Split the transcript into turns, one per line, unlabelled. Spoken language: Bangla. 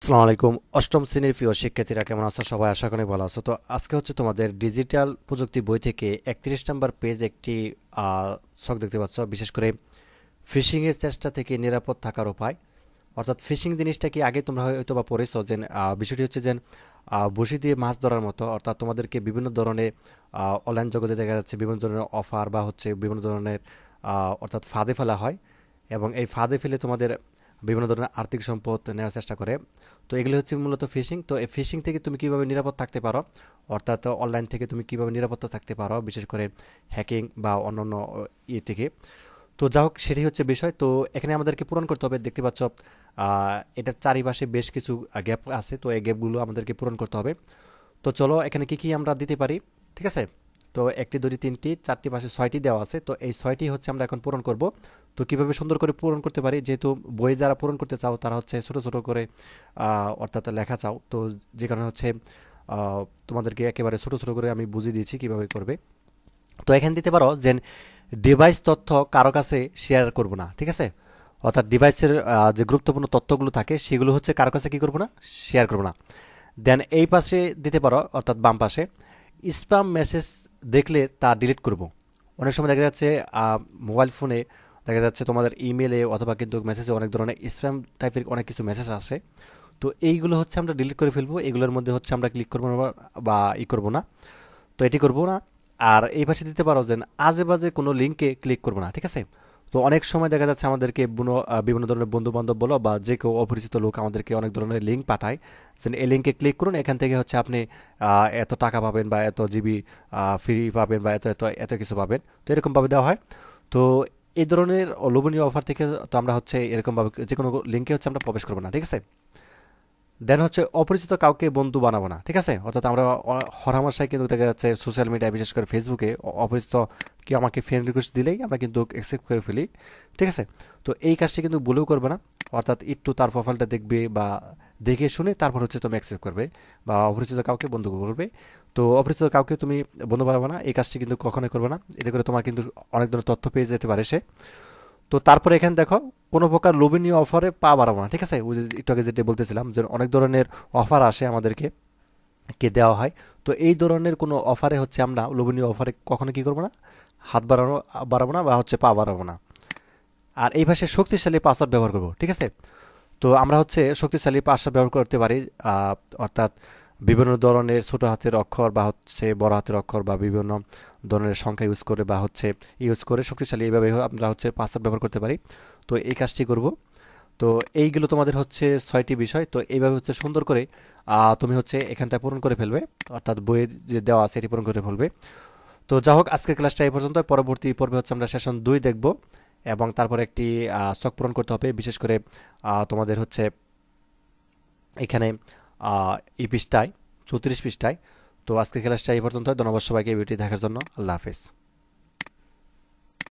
আসসালামু আলাইকুম। অষ্টম শ্রেণীর প্রিয় শিক্ষার্থীরা কেমন আছো? সবাই আশা করি ভালো আছো। তো আজকে হচ্ছে তোমাদের ডিজিটাল প্রযুক্তি বই থেকে 31 নম্বর পেজ একটি ছক দেখতে পাচ্ছ, বিশেষ করে ফিশিংয়ের চেষ্টা থেকে নিরাপদ থাকার উপায়। অর্থাৎ ফিশিং জিনিসটা কি আগে তোমরা হয়তো বা পড়েছো, যে বিষয়টি হচ্ছে যে বড়শি দিয়ে মাছ ধরার মতো। অর্থাৎ তোমাদেরকে বিভিন্ন ধরনের অনলাইন জগতে দেখা যাচ্ছে বিভিন্ন ধরনের অফার বা হচ্ছে বিভিন্ন ধরনের অর্থাৎ ফাঁদে ফেলা হয়, এবং এই ফাঁদে ফেলে তোমাদের বিভিন্ন ধরনের আর্থিক সম্পদ নেওয়ার চেষ্টা করে। তো এগুলো হচ্ছে মূলত ফিশিং। তো এই ফিশিং থেকে তুমি কিভাবে নিরাপদ থাকতে পারো, অর্থাৎ অনলাইন থেকে তুমি কিভাবে নিরাপত্তা থাকতে পারো, বিশেষ করে হ্যাকিং বা অন্যান্য ইয়ে থেকে। তো যা হোক, সেটি হচ্ছে বিষয়। তো এখানে আমাদেরকে পূরণ করতে হবে। দেখতে পাচ্ছ এটার চারিপাশে বেশ কিছু গ্যাপ আছে, তো এই গ্যাপগুলো আমাদেরকে পূরণ করতে হবে। তো চলো এখানে কি কি আমরা দিতে পারি, ঠিক আছে। তো একটি দুটি তিনটি চারটি পাশে ছয়টি দেওয়া আছে, তো এই ছয়টি হচ্ছে আমরা এখন পূরণ করব। তো কিভাবে সুন্দর করে পূরণ করতে পারি, যেহেতু বই যারা পূরণ করতে চাও তারা হচ্ছে ছোট ছোট করে অর্থাৎ লেখা চাও, তো যে কারণে হচ্ছে তোমাদেরকে একেবারে ছোট ছোট করে আমি বুঝিয়ে দিয়েছি কিভাবে করবে। তো এখানে দিতে পারো যে ডিভাইস তথ্য কারো কাছে শেয়ার করব না, ঠিক আছে। অর্থাৎ ডিভাইসের যে গুরুত্বপূর্ণ তথ্যগুলো থাকে সেগুলো হচ্ছে কারো কাছে কি করব না, শেয়ার করব না। দেন এই পাশে দিতে পারো, অর্থাৎ বাম পাশে স্প্যাম মেসেজ দেখলে তা ডিলিট করব। অনেক সময় দেখা যাচ্ছে মোবাইল ফোনে দেখা যাচ্ছে তোমাদের ইমেলে অথবা কিন্তু মেসেজে অনেক ধরনের স্প্যাম টাইপের অনেক কিছু মেসেজ আসে। তো এইগুলো হচ্ছে আমরা ডিলিট করে ফেলবো, এগুলোর মধ্যে হচ্ছে আমরা ক্লিক করবো না বা করবো না। তো এটি করবো না। আর এই পাশে দিতে পারো যে আজে বাজে কোনো লিঙ্কে ক্লিক করবো না, ঠিক আছে। তো অনেক সময় দেখা যাচ্ছে আমাদেরকে বিভিন্ন ধরনের বন্ধু বান্ধব বলো বা যে কেউ অপরিচিত লোক আমাদেরকে অনেক ধরনের লিঙ্ক পাঠায়, যে এই লিঙ্কে ক্লিক করুন, এখান থেকে হচ্ছে আপনি এত টাকা পাবেন বা এত জিবি ফ্রি পাবেন বা এত এত এত কিছু পাবেন, তো এরকমভাবে দেওয়া হয়। তো এই ধরনের লোভনীয় অফার থেকে তো আমরা হচ্ছে এরকমভাবে যে কোনো লিঙ্কে হচ্ছে আমরা প্রবেশ করবো না, ঠিক আছে। দেন হচ্ছে অপরিচিত কাউকে বন্ধু বানাবো না, ঠিক আছে। অর্থাৎ আমরা হরহামেশাই কিন্তু দেখা যাচ্ছে সোশ্যাল মিডিয়ায়, বিশেষ করে ফেসবুকে অপরিচিত কেউ আমাকে ফ্রেন্ড রিকোয়েস্ট দিলেই আমরা কিন্তু অ্যাকসেপ্ট করে ফেলি, ঠিক আছে। তো এই কাজটি কিন্তু ভুলেও করবে না। অর্থাৎ একটু তার প্রোফাইলটা দেখবে বা দেখে শুনে তারপর হচ্ছে তুমি অ্যাকসেপ্ট করবে বা অপরিচিত কাউকে বন্ধু করবে। তো অপরিচিত কাউকে তুমি বন্ধু বানাবে না, এই কাজটি কিন্তু কখনোই করবে না। এতে করে তোমার কিন্তু অনেক ধরনের তথ্য পেয়ে যেতে পারে সে। তো তারপরে এখানে দেখো, কোনো প্রকার লোভনীয় অফারে পা বাড়াবো না, ঠিক আছে। ওই যে একটু আগে যেটা বলতেছিলাম যে অনেক ধরনের অফার আসে আমাদেরকে কে দেওয়া হয়। তো এই ধরনের কোনো অফারে হচ্ছে আমরা লোভনীয় অফারে কখনো কি করবো না, হাত বাড়াবো না বা হচ্ছে পা বাড়াবো না। আর এই ভাষায় শক্তিশালী পাসওয়ার্ড ব্যবহার করবো, ঠিক আছে। তো আমরা হচ্ছে শক্তিশালী পাসওয়ার্ড ব্যবহার করতে পারি, অর্থাৎ বিভিন্ন ধরনের ছোট হাতের অক্ষর বা হচ্ছে বড় হাতের অক্ষর বা বিভিন্ন ধরনের সংখ্যা ইউজ করে বা হচ্ছে ইউজ করে শক্তিশালী এইভাবে আমরা হচ্ছে পাসওয়ার্ড ব্যবহার করতে পারি। তো এই কাজটি করব। তো এইগুলো তোমাদের হচ্ছে ছয়টি বিষয়। তো এইভাবে হচ্ছে সুন্দর করে তুমি হচ্ছে এখানটা পূরণ করে ফেলবে, অর্থাৎ বইয়ের যে দেওয়া আছে এটি পূরণ করে ফেলবে। তো যা হোক, আজকের ক্লাসটা এই পর্যন্ত। পরবর্তী পর্বে হচ্ছে আমরা সেশন 2 দেখব, এবং তারপর একটি ছক পূরণ করতে হবে, বিশেষ করে তোমাদের হচ্ছে এখানে এই পৃষ্ঠায় 34 পৃষ্ঠায়। তো আজকের ক্লাসটা এই পর্যন্ত। ধন্যবাদ সবাইকে ভিডিওটি দেখার জন্য। আল্লাহ হাফেজ।